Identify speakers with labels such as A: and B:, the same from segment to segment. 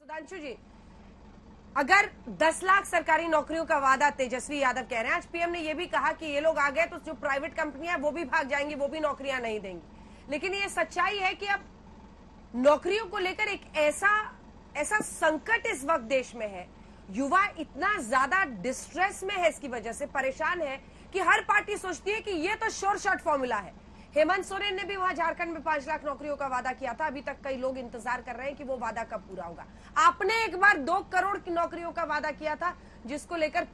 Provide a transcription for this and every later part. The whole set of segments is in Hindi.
A: सुधांशु जी, अगर 10 लाख सरकारी नौकरियों का वादा तेजस्वी यादव कह रहे हैं, आज पीएम ने यह भी कहा कि ये लोग आ गए तो जो प्राइवेट कंपनियां वो भी भाग जाएंगी, वो भी नौकरियां नहीं देंगी, लेकिन ये सच्चाई है कि अब नौकरियों को लेकर एक ऐसा संकट इस वक्त देश में है, युवा इतना ज्यादा डिस्ट्रेस में है, इसकी वजह से परेशान है कि हर पार्टी सोचती है कि ये तो श्योर शॉट फॉर्मूला है। हेमंत सोरेन ने भी वहां झारखंड में 5 लाख नौकरियों का वादा किया था, अभी तक कई लोग इंतजार कर रहे हैं कि वो वादा कब पूरा होगा। आपने एक बार 2 करोड़ की नौकरियों का वादा किया था, जिसको लेकर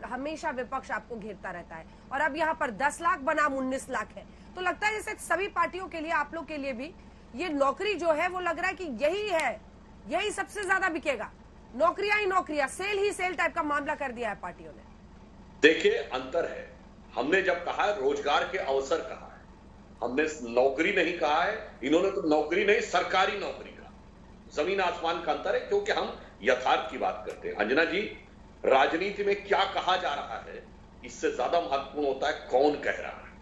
A: हमेशा विपक्ष आपको घेरता रहता है, और अब यहाँ पर 10 लाख बनाम 19 लाख है। तो लगता है जैसे सभी पार्टियों के लिए, आप लोग के लिए भी ये नौकरी जो है वो लग रहा है कि यही सबसे ज्यादा बिकेगा, नौकरियां ही नौकरियां, सेल ही सेल टाइप का मामला कर दिया है पार्टियों ने।
B: देखिए, अंतर है। हमने जब कहा है रोजगार के अवसर कहा है, हमने नौकरी नहीं कहा है। इन्होंने तो नौकरी नहीं, सरकारी नौकरी कहा। जमीन आसमान का अंतर है, क्योंकि हम यथार्थ की बात करते हैं। अंजना जी, राजनीति में क्या कहा जा रहा है इससे ज्यादा महत्वपूर्ण होता है कौन कह रहा है।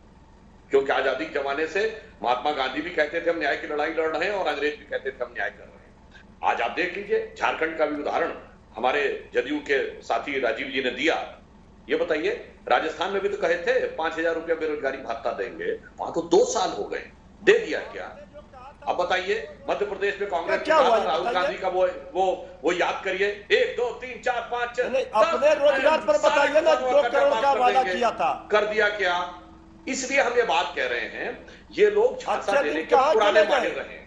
B: क्योंकि आजादी के जमाने से महात्मा गांधी भी कहते थे हम न्याय की लड़ाई लड़ रहे हैं, और अंग्रेज भी कहते थे हम न्याय कर रहे हैं। आज आप देख लीजिए, झारखंड का भी उदाहरण हमारे जदयू के साथी राजीव जी ने दिया। ये बताइए, राजस्थान में भी तो कहे थे 5,000 रुपया बेरोजगारी भत्ता देंगे, वहां तो 2 साल हो गए, दे दिया क्या? अब बताइए, मध्य प्रदेश में कांग्रेस क्या राहुल गांधी का वो याद करिए, 1 2 3 4 5
C: अपने रोजगार पर बताइए ना, 2 करोड़ का वादा किया था,
B: कर दिया क्या? इसलिए हम ये बात कह रहे हैं, ये लोग झांसा देने के पुराने माहिर रहे हैं।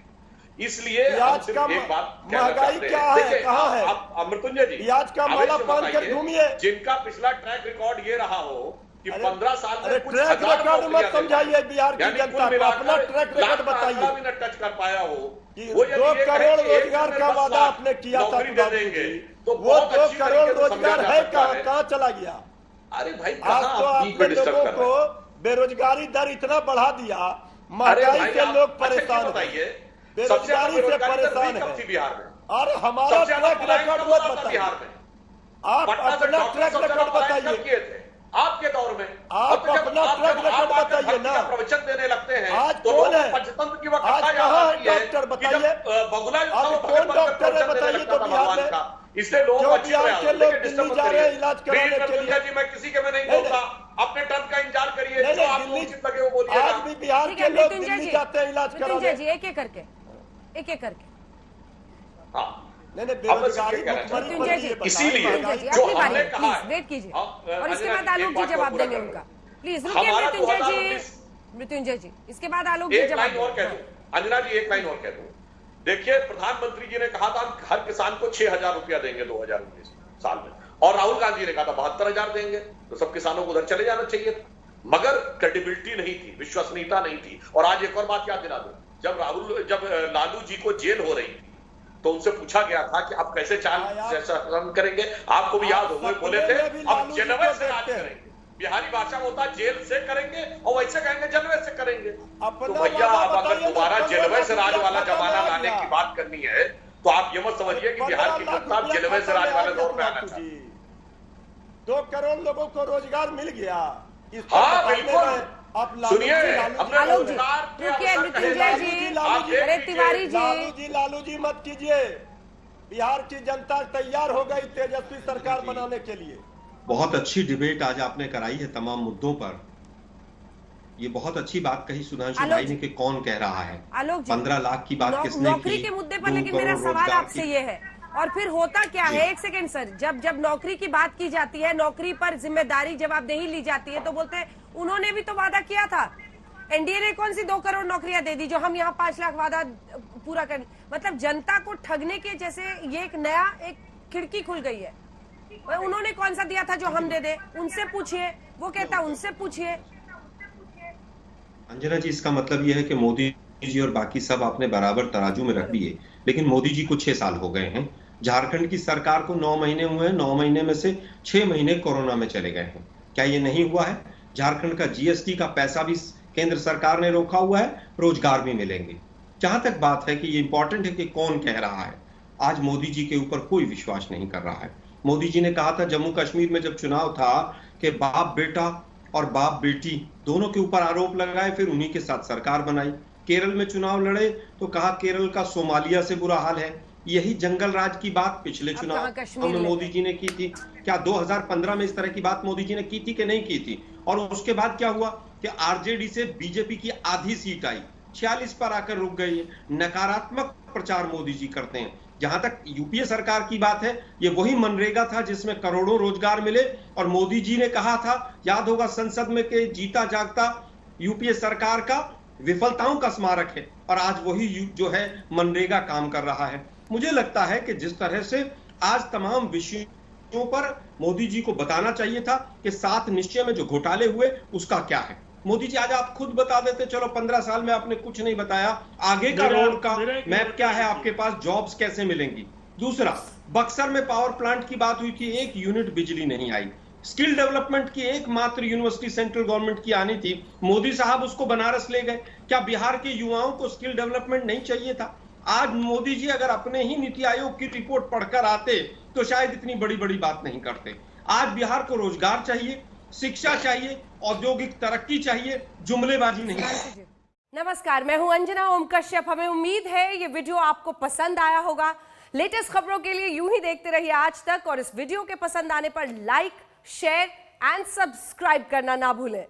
B: इसलिए
C: आज का
B: एक बात
C: महंगाई क्या है, कहाँ है?
B: आप मृत्युंजय जी,
C: आज का माला पान कर घूमिए।
B: जिनका पिछला ट्रैक रिकॉर्ड ये रहा हो कि 15 साल में कुछ
C: ट्रैक रिकॉर्ड मत समझाइए बिहार की जनता को, अपना ट्रैक रिकॉर्ड बताइए।
B: भी न टच कर पाया हो,
C: वो 2 करोड़ रोजगार का वादा आपने किया था, तो वो 2 करोड़ रोजगार है कहाँ चला गया?
B: अरे भाई,
C: आज तो आपने लोगों को बेरोजगारी दर इतना बढ़ा दिया, महंगाई से लोग परेशान है, बेरोजगारी से परेशान है।
B: बिहार में
C: और हमारा ट्रैक रिकॉर्ड मत बताइए, आप अपना ट्रैक रिकॉर्ड बताइए।
B: आपके दौर में
C: आप अपना ट्रैक रिकॉर्ड बताइए ना।
B: प्रवचन देने लगते हैं
C: आज
B: तो
C: कौन है?
B: पंचतंत्र की
C: आज कहाँ है डॉक्टर बताइए? आज कौन डॉक्टर है बताइए तो बिहार में?
B: इसलिए लोग
C: बिहार के लोग दिल्ली जा रहे हैं इलाज कराने के लिए।
B: जी, मैं किसी के में नहीं बोलता, अपने टर्म का इंतजार करिए, जो आपको उचित लगे वो बोलिए।
C: आज भी बिहार के लोग दिल्ली जाते हैं इलाज कराने।
A: जी, एक एक करके
B: हाँ,
C: नहीं बेरोजगारी
B: इसीलिए जो हमने कहा है,
A: वेट कीजिए, और इसके बाद आलोक जी जवाब देंगे उनका। प्लीज रुकिए मृत्युंजय जी, इसके बाद आलोक जी जवाब।
B: एक लाइन और कह दूं, अंजना जी, एक लाइन और कह दूं। देखिए, प्रधानमंत्री जी ने कहा था हम हर किसान को 6,000 रुपया देंगे 2019 साल में, और राहुल गांधी ने कहा था 72,000 देंगे, तो सब किसानों को उधर चले जाना चाहिए था। मगर क्रेडिबिलिटी नहीं थी, विश्वसनीयता नहीं थी। और आज एक और बात याद दिला दूं, जब लालू जी को जेल हो रही थी तो उनसे पूछा गया था कि आप कैसे शासन करेंगे। आपको भी याद होगा, बोले थे अब जनवरी से राज करेंगे। बिहारी भाषा में होता है जेल से करेंगे, और वैसे कहेंगे जलवे से करेंगे। तो भैया, आप अगर दोबारा जलवे से राज वाला जमाना लाने की बात करनी है तो आप ये मत समझिए कि बिहार की जनता जलवे से राज वाले दौर में आना चाहिए।
C: 2 करोड़ लोगों को रोजगार मिल गया।
B: हाँ, बिल्कुल। सुनिए,
C: लालू जी मत कीजिए। बिहार की जनता तैयार हो गई तेजस्वी सरकार बनाने के लिए।
D: बहुत अच्छी डिबेट आज आपने कराई है तमाम मुद्दों पर। ये बहुत अच्छी बात कही सुधांशु भाई ने कि कौन कह रहा है। 15 लाख की बात किसने की?
A: नौकरी के मुद्दे पर, लेकिन मेरा सवाल आपसे ये है, और फिर होता क्या है, एक सेकंड सर, जब नौकरी की बात की जाती है, नौकरी पर जिम्मेदारी जवाबदेही ली जाती है, तो बोलते हैं उन्होंने भी तो वादा किया था। एनडीए ने कौन सी 2 करोड़ नौकरियां दे दी जो हम यहाँ 5 लाख वादा पूरा कर, मतलब जनता को ठगने के जैसे ये एक खिड़की खुल गई है। उन्होंने कौन सा दिया था जो हम दे दे? उनसे पूछिए, वो कहता उनसे पूछिए।
D: अंजना जी, इसका मतलब यह है कि मोदी जी और बाकी सब आपने बराबर तराजू में रख दिए, लेकिन मोदी जी को 6 साल हो गए हैं। झारखंड की सरकार को 9 महीने हुए हैं, 9 महीने में से 6 महीने कोरोना में चले गए हैं। क्या ये नहीं हुआ है? झारखंड का जीएसटी का पैसा भी केंद्र सरकार ने रोका हुआ है, रोजगार भी मिलेंगे। जहां तक बात है कि ये इंपॉर्टेंट है कि कौन कह रहा है, आज मोदी जी के ऊपर कोई विश्वास नहीं कर रहा है। मोदी जी ने कहा था जम्मू कश्मीर में जब चुनाव था कि बाप बेटा और बाप बेटी दोनों के ऊपर आरोप लगाए, फिर उन्हीं के साथ सरकार बनाई। केरल में चुनाव लड़े तो कहा केरल का सोमालिया से बुरा हाल है, यही जंगल राज की बात पिछले चुनाव में मोदी जी ने की थी। क्या 2015 में इस तरह की बात मोदी जी ने की थी कि नहीं की थी? और उसके बाद क्या हुआ कि आरजेडी से बीजेपी की आधी सीट आई, 46 पर आकर रुक गई है। नकारात्मक प्रचार मोदी जी करते हैं। जहां तक यूपीए सरकार की बात है, ये वही मनरेगा था जिसमें करोड़ों रोजगार मिले और मोदी जी ने कहा था, याद होगा संसद में, कि जीता जागता यूपीए सरकार का विफलताओं का स्मारक है, और आज वही जो है मनरेगा काम कर रहा है। मुझे लगता है कि जिस तरह से आज तमाम विषयों पर मोदी जी को बताना चाहिए था कि 7 निश्चय में जो घोटाले हुए उसका क्या है। मोदी जी आज आप खुद बता देते, चलो 15 साल में आपने कुछ नहीं बताया, आगे का रोड का मैप क्या है आपके पास, जॉब्स कैसे मिलेंगी। दूसरा, बक्सर में पावर प्लांट की बात हुई थी, 1 यूनिट बिजली नहीं आई। स्किल डेवलपमेंट की एकमात्र यूनिवर्सिटी सेंट्रल गवर्नमेंट की आनी थी, मोदी साहब उसको बनारस ले गए। क्या बिहार के युवाओं को स्किल डेवलपमेंट नहीं चाहिए था? आज मोदी जी अगर अपने ही नीति आयोग की रिपोर्ट पढ़कर आते तो शायद इतनी बड़ी बड़ी बात नहीं करते। आज बिहार को रोजगार चाहिए, शिक्षा चाहिए, औद्योगिक तरक्की चाहिए, जुमलेबाजी नहीं।
A: नमस्कार, मैं हूं अंजना ओम कश्यप। हमें उम्मीद है ये वीडियो आपको पसंद आया होगा। लेटेस्ट खबरों के लिए यूं ही देखते रहिए आज तक, और इस वीडियो के पसंद आने पर लाइक, शेयर एंड सब्सक्राइब करना ना भूलें।